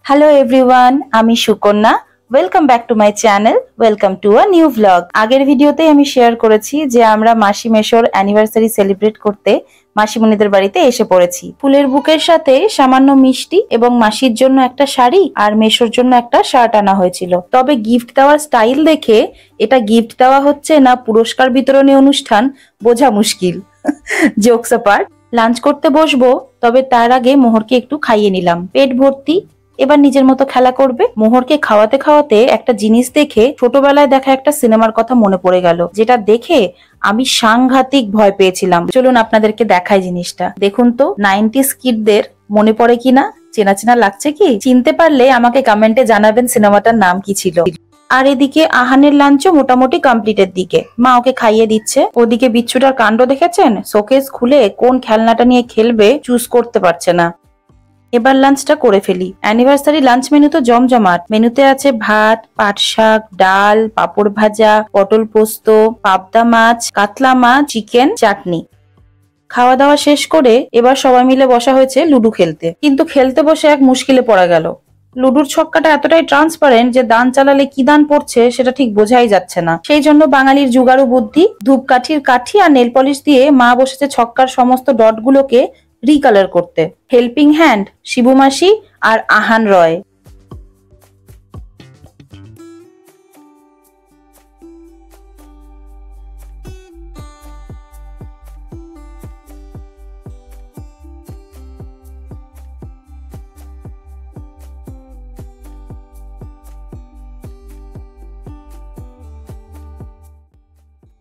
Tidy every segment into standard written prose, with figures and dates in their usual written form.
Hello everyone, আমি Sukanya. Welcome back to my channel, welcome to a new vlog. আগের ভিডিওতে আমি শেয়ার করেছি যে আমরা মাসি মেশোর অ্যানিভার্সারি সেলিব্রেট করতে মাসিমণিদের বাড়িতে এসে পড়েছি। ফুলের বুকের সাথে সামান্য মিষ্টি এবং মাসির জন্য একটা শাড়ি আর মেশোর জন্য একটা শার্ট আনা হয়েছিল। তবে গিফট দেওয়ার স্টাইল দেখে এটা গিফট দেওয়া হচ্ছে না পুরস্কার বিতরণী অনুষ্ঠান বোঝা মুশকিল। জোকস অ্যাপার্ট, লাঞ্চ করতে বসবো, তবে তার আগে মোহরকে একটু খাইয়ে নিলাম। পেট ভর্তি, এবার নিজের মতো খেলা করবে। মোহরকে খাওয়াতে খাওয়াতে একটা জিনিস দেখে ছোটবেলায় দেখা একটা সিনেমার কথা মনে পড়ে গেল, যেটা দেখে আমি সাংঘাতিক ভয় পেয়েছিলাম। চলুন আপনাদেরকে দেখাই জিনিসটা। দেখুন তো 90s কিডদের মনে পড়ে কিনা, চেনা চেনা লাগছে কি? চিনতে পারলে আমাকে কমেন্টে জানাবেন সিনেমাটার নাম কি ছিল। আর এদিকে আহানের লাঞ্চও মোটামুটি কমপ্লিটের দিকে। মা ওকে খাইয়ে দিচ্ছে। ওদিকে বিচ্ছুটার কাণ্ড দেখেছেন, শোকেস খুলে কোন খেলনাটা নিয়ে খেলবে চুজ করতে পারছে না। এবার লাঞ্চটা করে ফেলি। অ্যানিভার্সারি লাঞ্চ মেনু তো জমজমাট। মেনুতে আছে ভাত, পাট শাক, ডাল, পাঁপড় ভাজা, পটল পোস্ত, পাবদা মাছ, কাতলা মাছ, চিকেন, চাটনি। খাওয়া দাওয়া শেষ করে এবার সবাই মিলে বসা হয়েছে লুডু খেলতে। কিন্তু খেলতে বসে এক মুশকিলে পড়া গেল। লুডুর ছক্কাটা এতটাই ট্রান্সপারেন্ট যে দান চালালে কি দান পড়ছে সেটা ঠিক বোঝাই যাচ্ছে না। সেই জন্য বাঙালির জুগাড়ু বুদ্ধি, ধূপকাঠির কাঠি আর নেল পলিশ দিয়ে মা বসেছে ছক্কার সমস্ত ডটগুলোকে রিকালার করতে। হেল্পিং হ্যান্ড শিবু মাসি আর আহান রয়।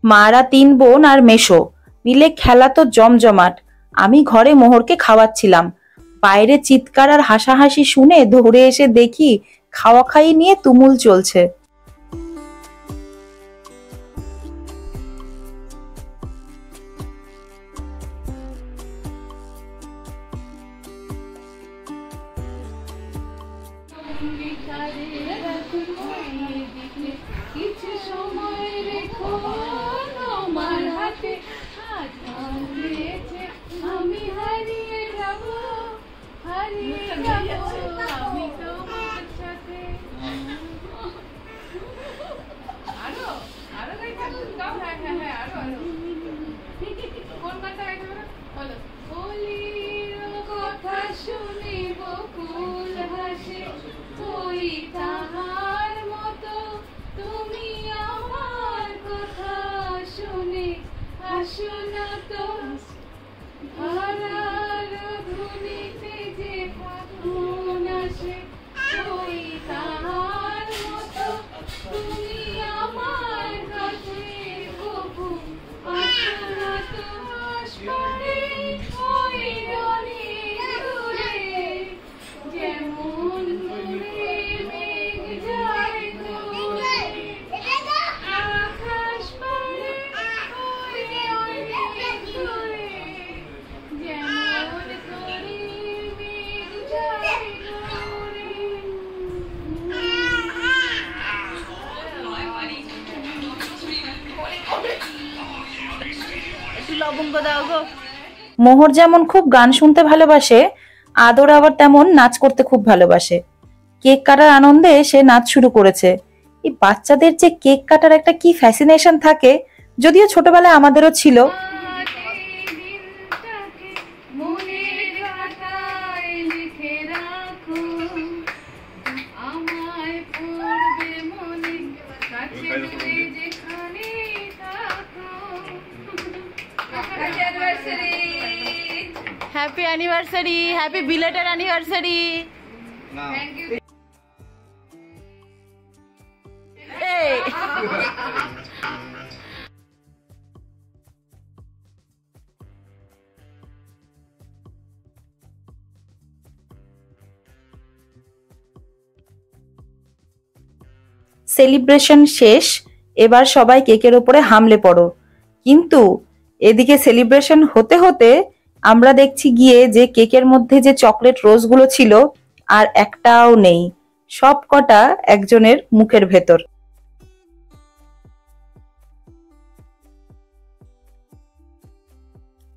মারা তিন বোন আর মেশো মিলে খেলা তো জমজমাট। আমি ঘরে মোহরকে খাওয়াচ্ছিলাম। বাইরে চিৎকার আর হাসাহাসি শুনে দৌড়ে এসে দেখি খাওয়া খাই নিয়ে তুমুল চলছে। মোহর যেমন খুব গান শুনতে ভালোবাসে, আদর আবার তেমন নাচ করতে খুব ভালোবাসে। কেক কাটার আনন্দে সে নাচ শুরু করেছে। এই বাচ্চাদের যে কেক কাটার একটা কি ফ্যাসিনেশন থাকে, যদিও ছোটবেলায় আমাদেরও ছিল। Happy anniversary, happy belated anniversary. Thank you. Celebration শেষ, এবার সবাই কেকের ওপরে হামলে পড়ো। কিন্তু এদিকে সেলিব্রেশন হতে হতে আমরা দেখছি গিয়ে যে কেকের মধ্যে যে চকলেট রোজগুলো ছিল আর একটাও নেই, সব কটা একজনের মুখের ভেতর।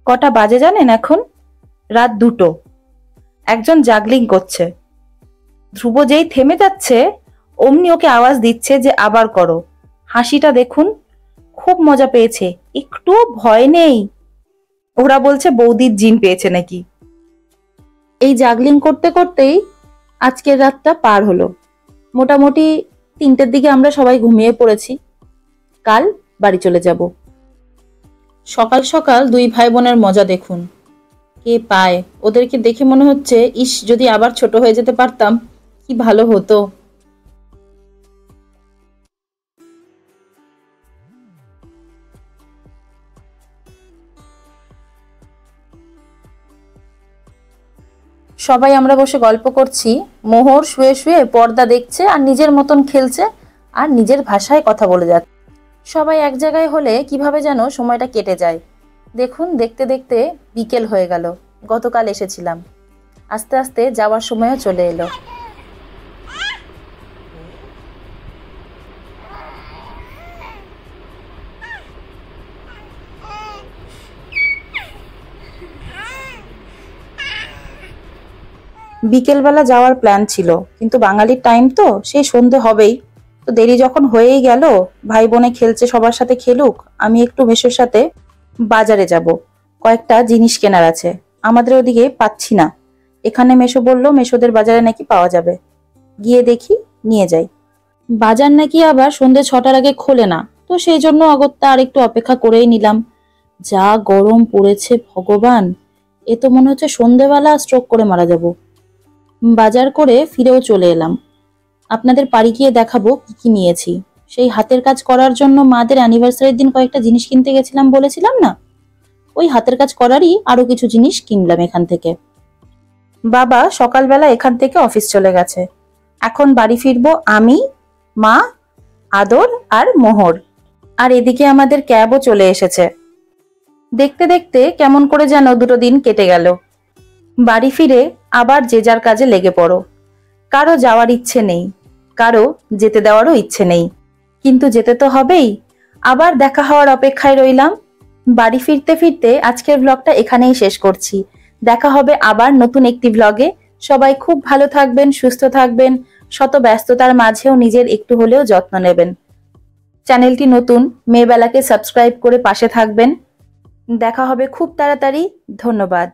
কটা বাজে জানেন এখন? রাত 2টো। একজন জাগলিং করছে। ধ্রুব যেই থেমে যাচ্ছে অমনি ওকে আওয়াজ দিচ্ছে যে আবার করো। হাসিটা দেখুন, খুব মজা পেয়েছে, একটুও ভয় নেই। ওরা বলছে বৌদির জিন পেয়েছে নাকি। এই জাগলিং করতে করতেই আজকের রাতটা পার হলো। মোটামুটি 3টের দিকে আমরা সবাই ঘুমিয়ে পড়েছি। কাল বাড়ি চলে যাব। সকাল সকাল 2 ভাই বোনের মজা দেখুন, কে পায়। ওদেরকে দেখে মনে হচ্ছে ইস, যদি আবার ছোট হয়ে যেতে পারতাম কি ভালো হতো। সবাই আমরা বসে গল্প করছি। মোহর শুয়ে শুয়ে পর্দা দেখছে আর নিজের মতন খেলছে আর নিজের ভাষায় কথা বলে যাচ্ছে। সবাই এক জায়গায় হলে কিভাবে যেন সময়টা কেটে যায়। দেখুন, দেখতে দেখতে বিকেল হয়ে গেল। গতকাল এসেছিলাম, আস্তে আস্তে যাওয়ার সময়ও চলে এলো। বিকেলবেলা যাওয়ার প্ল্যান ছিল, কিন্তু বাঙালির টাইম তো সেই সন্ধে হবেই। তো দেরি যখন হয়েই গেল, ভাই বোনে খেলছে, সবার সাথে খেলুক, আমি একটু মেসোর সাথে বাজারে যাব। কয়েকটা জিনিস কেনার আছে, আমাদের ওদিকে পাচ্ছি না। এখানে মেসো বলল মেসোদের বাজারে নাকি পাওয়া যাবে। গিয়ে দেখি, নিয়ে যাই। বাজার নাকি আবার সন্ধে 6টার আগে খোলে না, তো সেই জন্য অগত্যা আর একটু অপেক্ষা করেই নিলাম। যা গরম পড়েছে ভগবান, এ তো মনে হচ্ছে সন্ধেবেলা স্ট্রোক করে মারা যাব। বাজার করে ফিরেও চলে এলাম। আপনাদের বাড়ি গিয়ে দেখাবো কি কি নিয়েছি। সেই হাতের কাজ করার জন্য মাদের অ্যানিভার্সারির দিন কয়েকটা জিনিস কিনতে গেছিলাম বলেছিলাম না, ওই হাতের কাজ করারই আরো কিছু জিনিস কিনলাম এখান থেকে। বাবা সকালবেলা এখান থেকে অফিস চলে গেছে। এখন বাড়ি ফিরবো আমি, মা, আদর আর মোহর। আর এদিকে আমাদের ক্যাবও চলে এসেছে। দেখতে দেখতে কেমন করে যেন 2 দিন কেটে গেল। বাড়ি ফিরে আবার যে যার কাজে লেগে পড়ো। কারো যাওয়ার ইচ্ছে নেই, কারো যেতে দেওয়ারও ইচ্ছে নেই, কিন্তু যেতে তো হবেই। আবার দেখা হওয়ার অপেক্ষায় রইলাম। বাড়ি ফিরতে ফিরতে আজকের ব্লগটা এখানেই শেষ করছি। দেখা হবে আবার নতুন একটি ব্লগে। সবাই খুব ভালো থাকবেন, সুস্থ থাকবেন, শত ব্যস্ততার মাঝেও নিজের একটু হলেও যত্ন নেবেন। চ্যানেলটি নতুন, মেয়েবেলাকে সাবস্ক্রাইব করে পাশে থাকবেন। দেখা হবে খুব তাড়াতাড়ি। ধন্যবাদ।